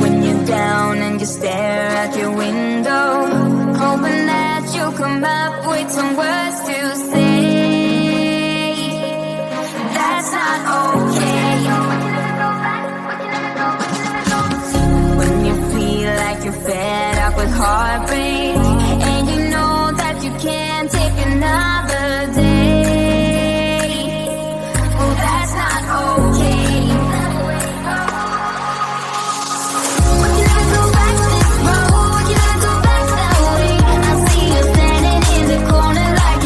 When you're down and you stare out your window, hoping that you'll come up with some words to say. That's not okay. When you feel like you're fed up with heartbreak, and you know that you can't take another day. Oh, that's not okay. Would you never go back this road? Would you never go back that way? I see you standing in the corner like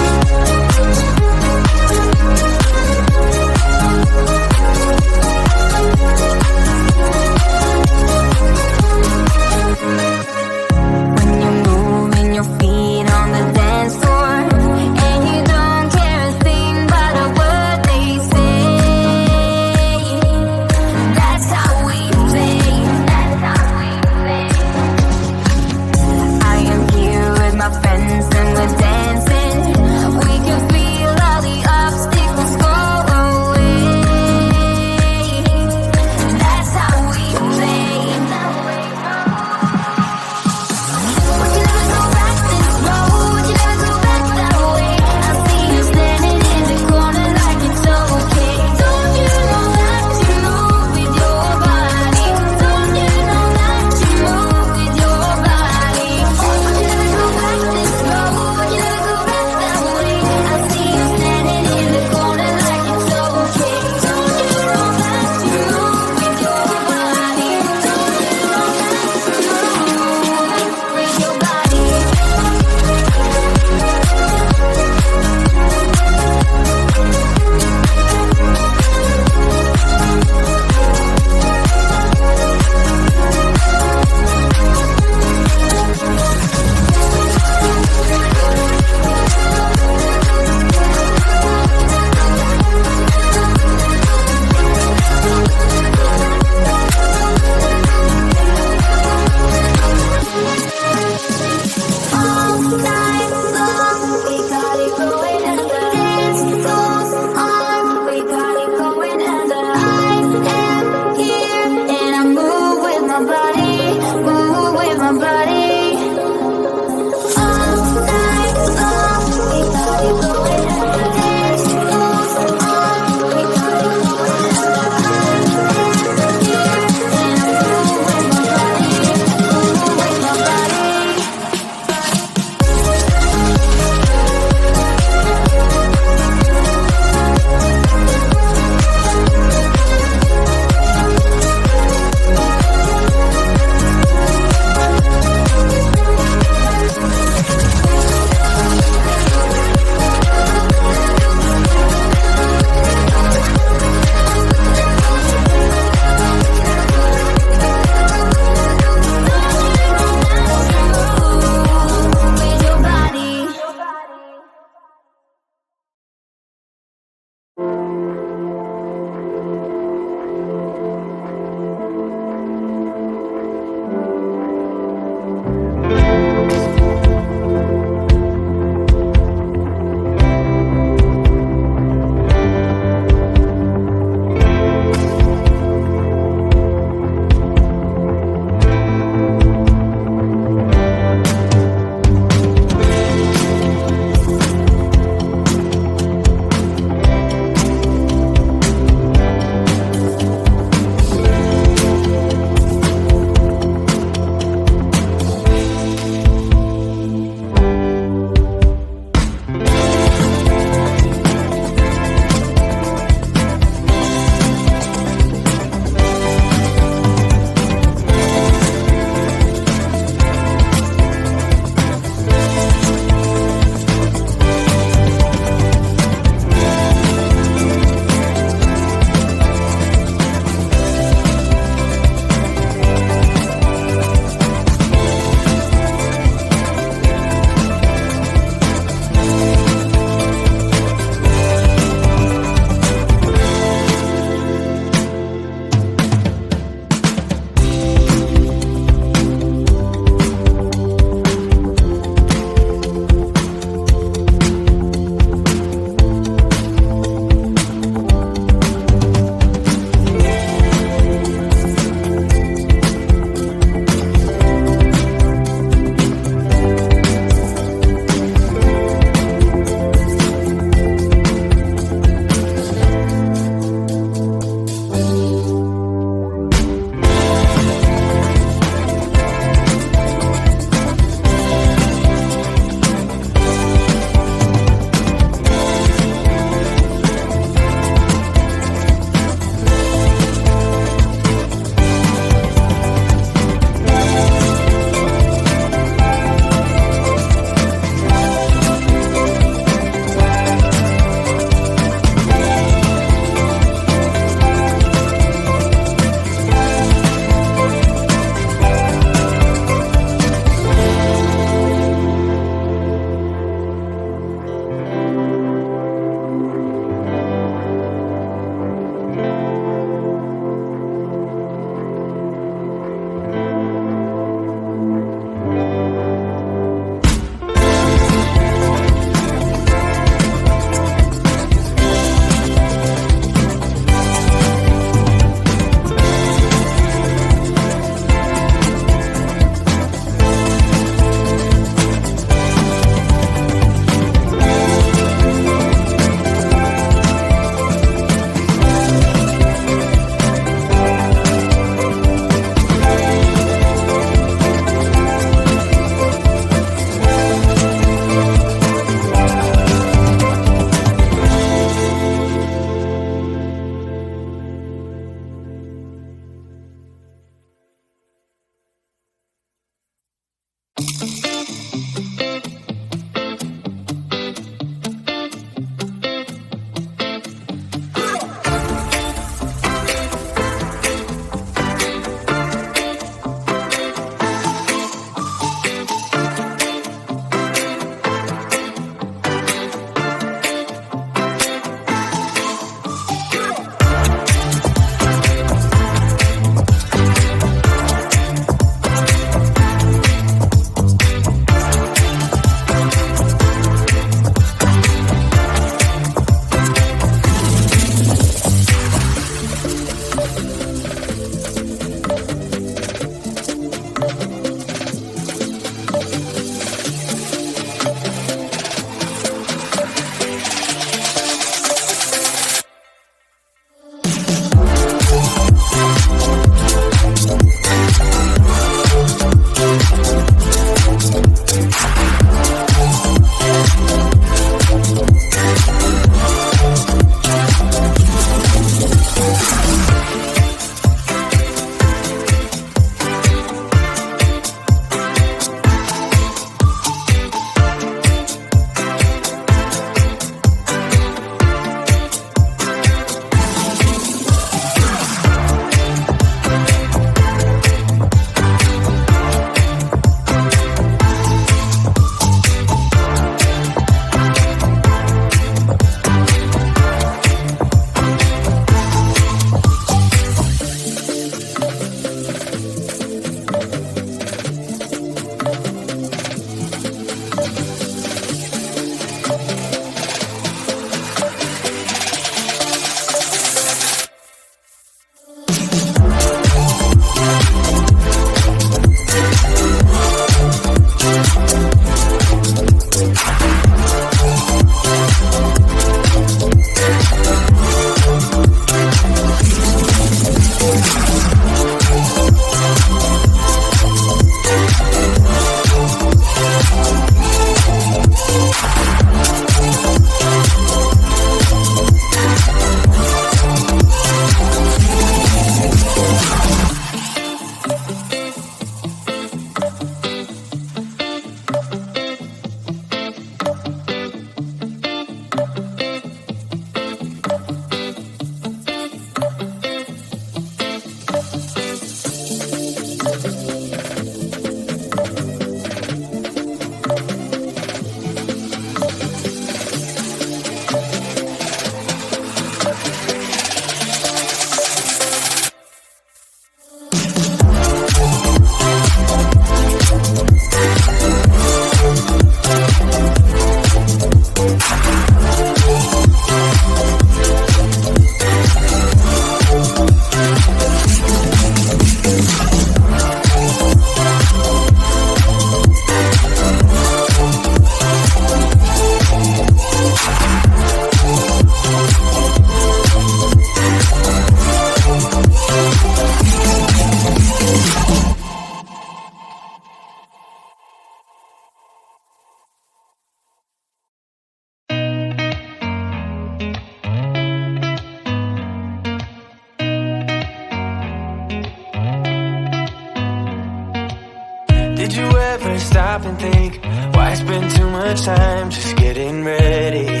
stop and think, why spend too much time just getting ready?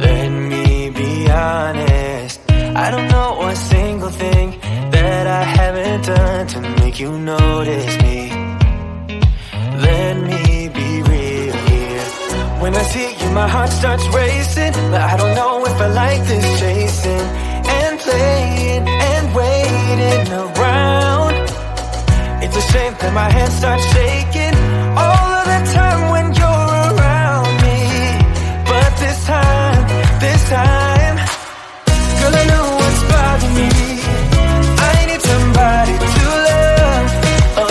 Let me be honest, I don't know one single thing that I haven't done to make you notice me. Let me be real here. When I see you, my heart starts racing, but I don't know if I like this chasing and playing and waiting around. It's a shame that my hands start shaking all of the time when you're around me. But this time, girl, I know what's bothering me. I need somebody to love. Oh,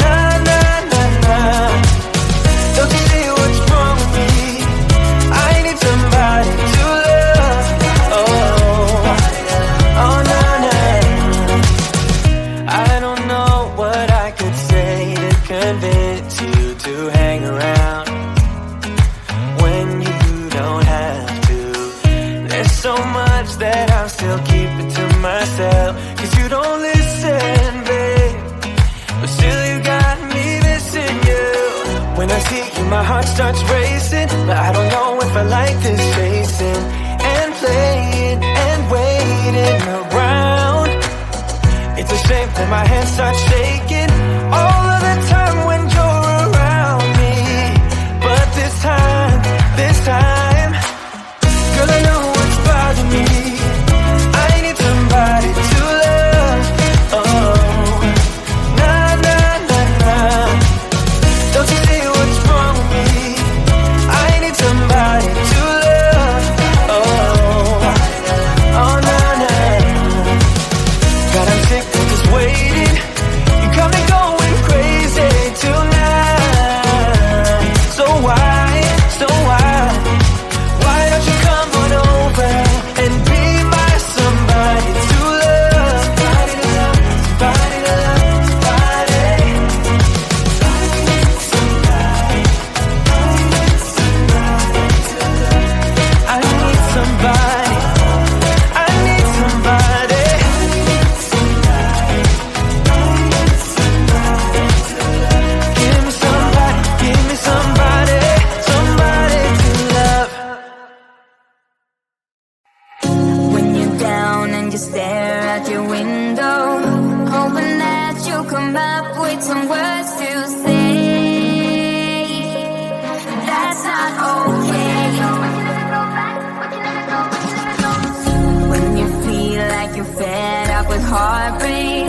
nah, nah, nah, nah. Don't you see what's wrong with me? I need somebody to love. Oh, oh, nah, nah. I don't know what I could say to convince you to hang around when you don't have to. There's so much that I'm still keeping to myself, 'cause you don't listen, babe. But still you got me missing you. When I see you, my heart starts racing, but I don't know if I like this chasing and playing and waiting around. It's a shame that my hands start shaking all of the time when you're around me. But this time, girl, I know what's bothering me. I need somebody to love. Oh, nah, nah, nah, nah. Don't you see what's wrong with me? I need somebody to love. Oh, oh, nah, nah. God, I'm sick of just waiting. You got me going crazy tonight. So why don't you come on over and be my somebody to love? Somebody to love, somebody to love, somebody. I need somebody. I need somebody. Give me somebody, somebody to love. When you're down and you stare out your window, hoping that you'll come up with some words to say. That's not okay. When you feel like you're fed up with heartbreak